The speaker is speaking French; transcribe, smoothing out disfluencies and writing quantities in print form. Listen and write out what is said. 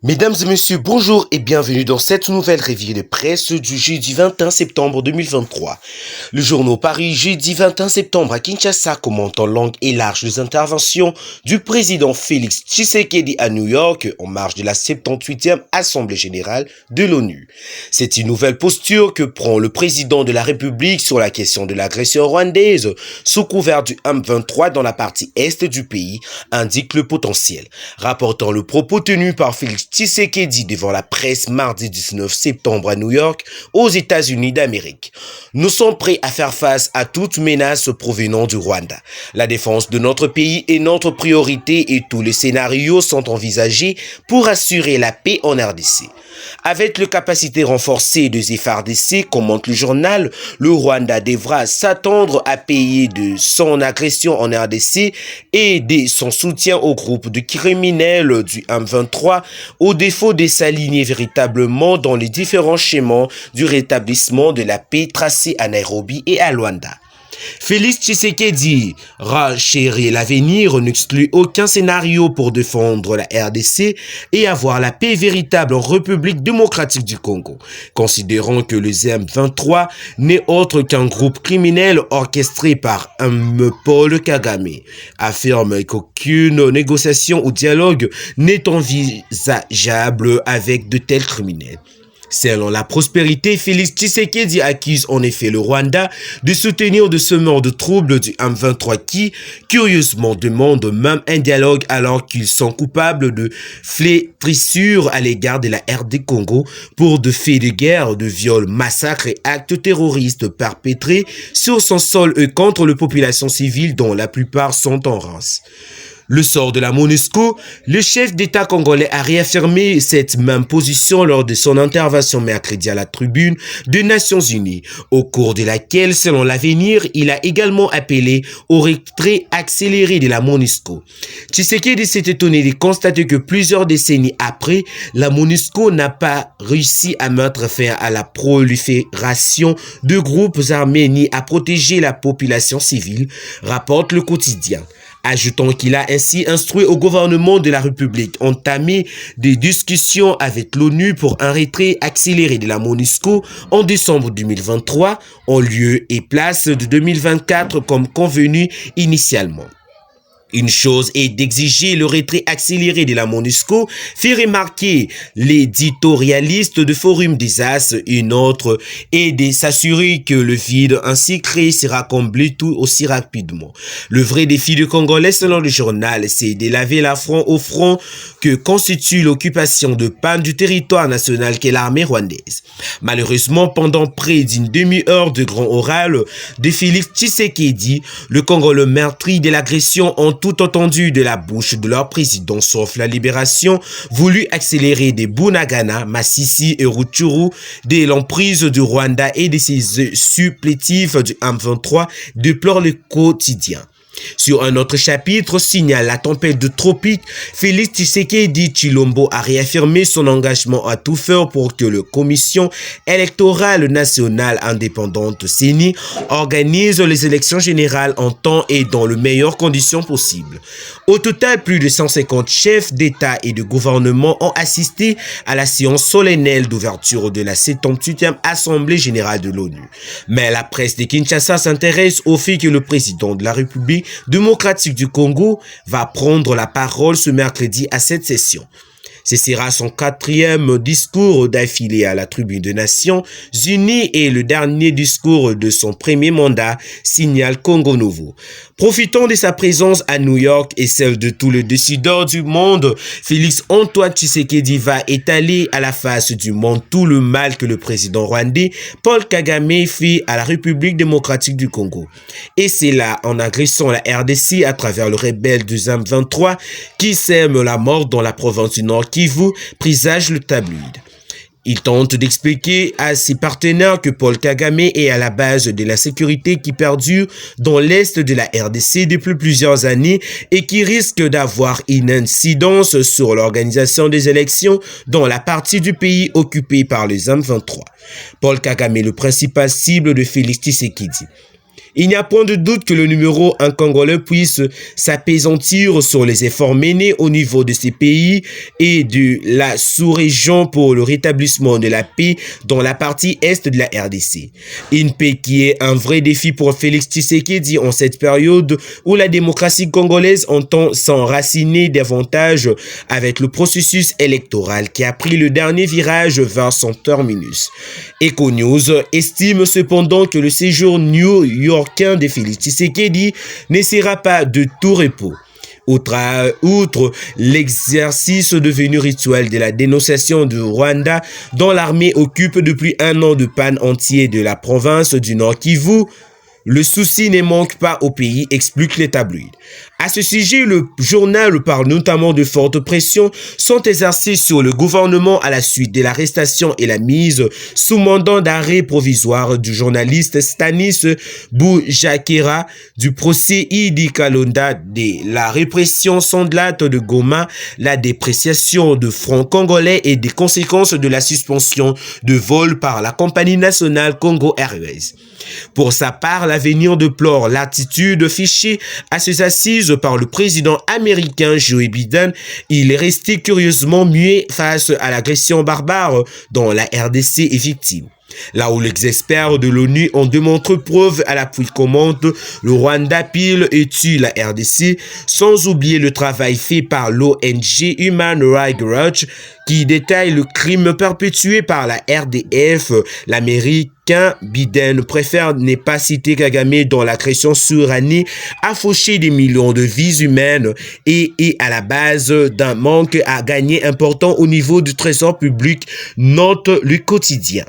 Mesdames et messieurs, bonjour et bienvenue dans cette nouvelle revue de presse du jeudi 21 septembre 2023. Le journal Paris, jeudi 21 septembre à Kinshasa, commente en langue et large les interventions du président Félix Tshisekedi à New York en marge de la 78e Assemblée générale de l'ONU. C'est une nouvelle posture que prend le président de la République sur la question de l'agression rwandaise sous couvert du M23 dans la partie est du pays, indique le potentiel. Rapportant le propos tenu par Félix Tshisekedi devant la presse mardi 19 septembre à New York, aux États-Unis d'Amérique. Nous sommes prêts à faire face à toute menace provenant du Rwanda. La défense de notre pays est notre priorité et tous les scénarios sont envisagés pour assurer la paix en RDC. Avec les capacités renforcées des FARDC, commente le journal, le Rwanda devra s'attendre à payer de son agression en RDC et de son soutien au groupe de criminels du M23 au défaut de s'aligner véritablement dans les différents schémas du rétablissement de la paix tracés à Nairobi et à Luanda. Félix Tshisekedi renchérit l'avenir, n'exclut aucun scénario pour défendre la RDC et avoir la paix véritable en République démocratique du Congo, considérant que le M23 n'est autre qu'un groupe criminel orchestré par Paul Kagame, affirme qu'aucune négociation ou dialogue n'est envisageable avec de tels criminels. Selon la prospérité, Félix Tshisekedi accuse en effet le Rwanda de soutenir de semeurs de troubles du M23 qui, curieusement, demande même un dialogue alors qu'ils sont coupables de flétrissures à l'égard de la RD Congo pour de faits de guerre, de viols, massacres et actes terroristes perpétrés sur son sol et contre les populations civiles dont la plupart sont en race. Le sort de la MONUSCO, le chef d'État congolais a réaffirmé cette même position lors de son intervention mercredi à la tribune des Nations Unies, au cours de laquelle, selon l'Avenir, il a également appelé au retrait accéléré de la MONUSCO. Tshisekedi s'est étonné de constater que plusieurs décennies après, la MONUSCO n'a pas réussi à mettre fin à la prolifération de groupes armés ni à protéger la population civile, rapporte le quotidien. Ajoutant qu'il a ainsi instruit au gouvernement de la République entamer des discussions avec l'ONU pour un retrait accéléré de la MONUSCO en décembre 2023, en lieu et place de 2024 comme convenu initialement. Une chose est d'exiger le retrait accéléré de la MONUSCO, fait remarquer l'éditorialiste de Forum des As, une autre est de s'assurer que le vide ainsi créé sera comblé tout aussi rapidement. Le vrai défi du Congolais, selon le journal, c'est de laver l'affront au front que constitue l'occupation de pan du territoire national qu'est l'armée rwandaise. Malheureusement, pendant près d'une demi-heure de grand oral de Félix Tshisekedi, le Congo le meurtri de l'agression ont tout entendu de la bouche de leur président, sauf la libération voulue accélérer des Bunagana, Masisi et Rutshuru, de l'emprise du Rwanda et de ses supplétifs du M23, déplore le quotidien. Sur un autre chapitre, signale la tempête de tropique, Félix Tshisekedi Tshilombo a réaffirmé son engagement à tout faire pour que la Commission électorale nationale indépendante CENI organise les élections générales en temps et dans les meilleures conditions possibles. Au total, plus de 150 chefs d'État et de gouvernement ont assisté à la séance solennelle d'ouverture de la 78e Assemblée générale de l'ONU. Mais la presse de Kinshasa s'intéresse au fait que le président de la République démocratique du Congo va prendre la parole ce mercredi à cette session. Ce sera son 4e discours d'affilée à la tribune des Nations Unies et le dernier discours de son premier mandat, signale Congo Nouveau. Profitant de sa présence à New York et celle de tous les décideurs du monde, Félix Antoine Tshisekedi va étaler à la face du monde tout le mal que le président rwandais Paul Kagame fait à la République démocratique du Congo. Et c'est là, en agressant la RDC à travers le rebelle du M23 qui sème la mort dans la province du Nord Kivu, présage le tabloïd. Il tente d'expliquer à ses partenaires que Paul Kagame est à la base de l'insécurité qui perdure dans l'est de la RDC depuis plusieurs années et qui risque d'avoir une incidence sur l'organisation des élections dans la partie du pays occupée par les M23. Paul Kagame est le principal cible de Félix Tshisekedi. Il n'y a point de doute que le numéro 1 congolais puisse s'apaisantir sur les efforts menés au niveau de ces pays et de la sous-région pour le rétablissement de la paix dans la partie est de la RDC. Une paix qui est un vrai défi pour Félix Tshisekedi en cette période où la démocratie congolaise entend s'enraciner davantage avec le processus électoral qui a pris le dernier virage vers son terminus. EcoNews estime cependant que le séjour new-yorkais de Félix Tshisekedi ne sera pas de tout repos. Outre l'exercice devenu rituel de la dénonciation du Rwanda, dont l'armée occupe depuis un an de pan entier de la province du Nord Kivu, le souci ne manque pas au pays, explique les tabloïds. À ce sujet, le journal parle notamment de fortes pressions sont exercées sur le gouvernement à la suite de l'arrestation et la mise sous mandat d'arrêt provisoire du journaliste Stanis Boujakera du procès Idi Kalonda de la répression sanglante de Goma, la dépréciation de francs congolais et des conséquences de la suspension de vol par la compagnie nationale Congo Airways. Pour sa part, l'avenir déplore l'attitude fichée à ces assises par le président américain Joe Biden. Il est resté curieusement muet face à l'agression barbare dont la RDC est victime. Là où les experts de l'ONU ont démontré preuve à l'appui commande, le Rwanda pile et tue la RDC, sans oublier le travail fait par l'ONG Human Rights Watch qui détaille le crime perpétué par la RDF. L'Américain Biden préfère ne pas citer Kagame dont l'agression sur Rani a fauché des millions de vies humaines et est à la base d'un manque à gagner important au niveau du trésor public, note le quotidien.